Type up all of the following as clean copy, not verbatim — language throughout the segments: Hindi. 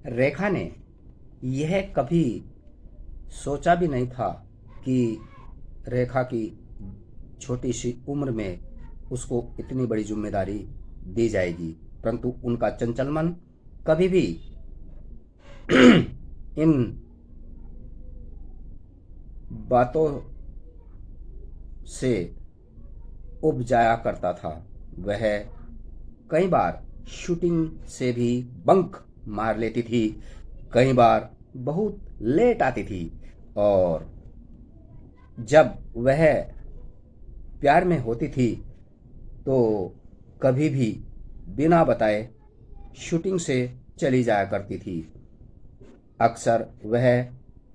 रेखा ने यह कभी सोचा भी नहीं था कि रेखा की छोटी सी उम्र में उसको इतनी बड़ी जिम्मेदारी दी जाएगी, परंतु उनका चंचल मन कभी भी इन बातों से उब जाया करता था। वह कई बार शूटिंग से भी बंक मार लेती थी, कई बार बहुत लेट आती थी, और जब वह प्यार में होती थी तो कभी भी बिना बताए शूटिंग से चली जाया करती थी। अक्सर वह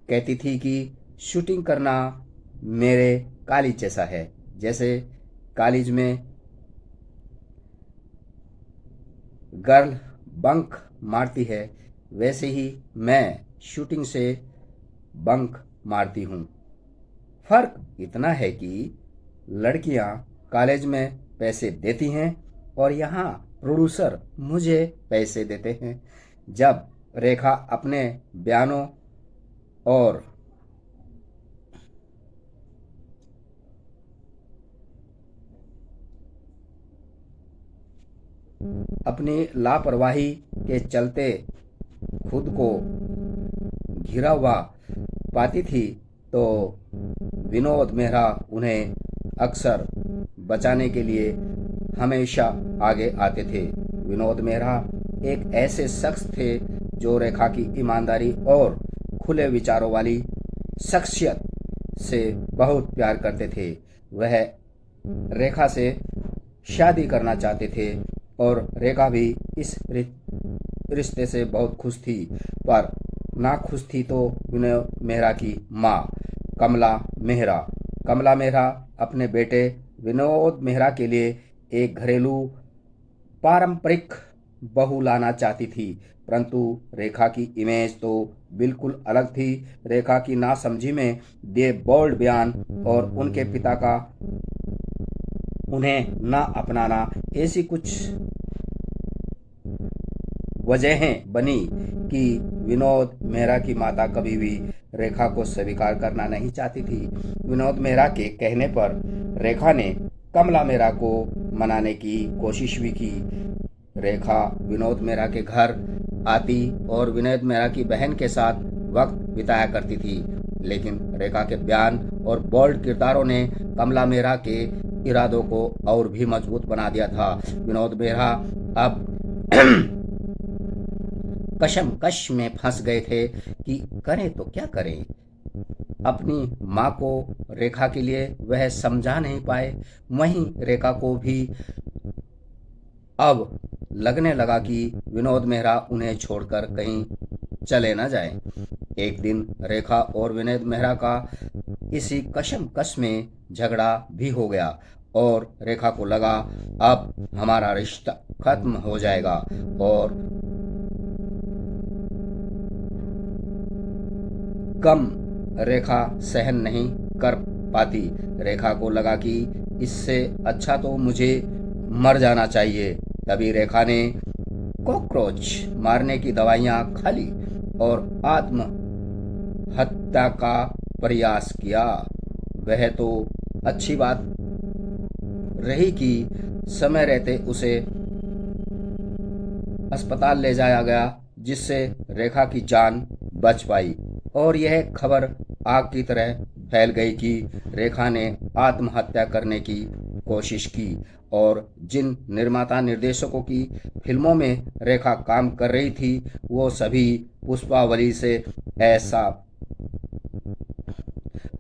कहती थी कि शूटिंग करना मेरे कॉलेज जैसा है, जैसे कॉलेज में गर्ल बंक मारती है, वैसे ही मैं शूटिंग से बंक मारती हूँ। फर्क इतना है कि लड़कियां कॉलेज में पैसे देती हैं और यहाँ प्रोड्यूसर मुझे पैसे देते हैं। जब रेखा अपने बयानों और अपनी लापरवाही के चलते खुद को घिरा हुआ पाती थी तो विनोद मेहरा उन्हें अक्सर बचाने के लिए हमेशा आगे आते थे। विनोद मेहरा एक ऐसे शख्स थे जो रेखा की ईमानदारी और खुले विचारों वाली शख्सियत से बहुत प्यार करते थे। वह रेखा से शादी करना चाहते थे और रेखा भी इस रिश्ते से बहुत खुश थी, पर ना खुश थी तो विनय मेहरा की माँ कमला मेहरा। कमला मेहरा अपने बेटे विनोद मेहरा के लिए एक घरेलू पारंपरिक बहू लाना चाहती थी, परंतु रेखा की इमेज तो बिल्कुल अलग थी। रेखा की नासमझी में दिए बोल्ड बयान और उनके पिता का उन्हें ना अपनाना, ऐसी कुछ वजहें बनी कि विनोद मेहरा की माता कभी भी रेखा को स्वीकार करना नहीं चाहती थी। विनोद मेहरा के कहने पर रेखा ने कमला मेहरा को मनाने की कोशिश भी की। रेखा विनोद मेहरा के घर आती और विनोद मेहरा की बहन के साथ वक्त बिताया करती थी, लेकिन रेखा के बयान और बोल्ड किरदारों ने कमला मेहरा के इरादों को और भी मजबूत बना दिया था। विनोद मेहरा अब कशमकश में फंस गए थे कि करें तो क्या करें। अपनी माँ को रेखा के लिए वह समझा नहीं पाए, वहीं रेखा को भी अब लगने लगा कि विनोद मेहरा उन्हें छोड़कर कहीं चले न जाएं। एक दिन रेखा और विनोद मेहरा का इसी कशमकश में झगड़ा भी हो गया और रेखा को लगा अब हमारा रिश्ता खत्म हो जाएगा, और कम रेखा सहन नहीं कर पाती। रेखा को लगा कि इससे अच्छा तो मुझे मर जाना चाहिए। तभी रेखा ने कॉकरोच मारने की दवाइयाँ खा ली और आत्महत्या का प्रयास किया। वह तो अच्छी बात रही कि समय रहते उसे अस्पताल ले जाया गया, जिससे रेखा की जान बच पाई, और यह खबर आग की तरह फैल गई कि रेखा ने आत्महत्या करने की कोशिश की। और जिन निर्माता निर्देशकों की फिल्मों में रेखा काम कर रही थी वो सभी पुष्पावली से ऐसा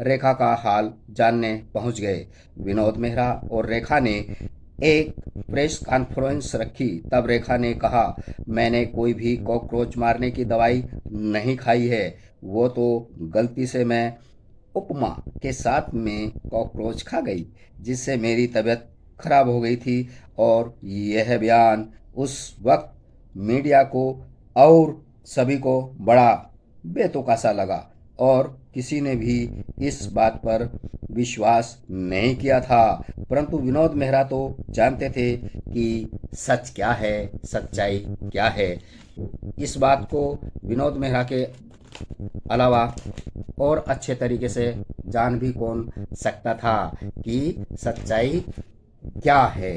रेखा का हाल जानने पहुंच गए। विनोद मेहरा और रेखा ने एक प्रेस कॉन्फ्रेंस रखी। तब रेखा ने कहा, मैंने कोई भी कॉकरोच मारने की दवाई नहीं खाई है, वो तो गलती से मैं उपमा के साथ में कॉकरोच खा गई, जिससे मेरी तबीयत खराब हो गई थी। और यह बयान उस वक्त मीडिया को और सभी को बड़ा बेतुका सा लगा और किसी ने भी इस बात पर विश्वास नहीं किया था, परंतु विनोद मेहरा तो जानते थे कि सच क्या है, सच्चाई क्या है। इस बात को विनोद मेहरा के अलावा और अच्छे तरीके से जान भी कौन सकता था कि सच्चाई क्या है।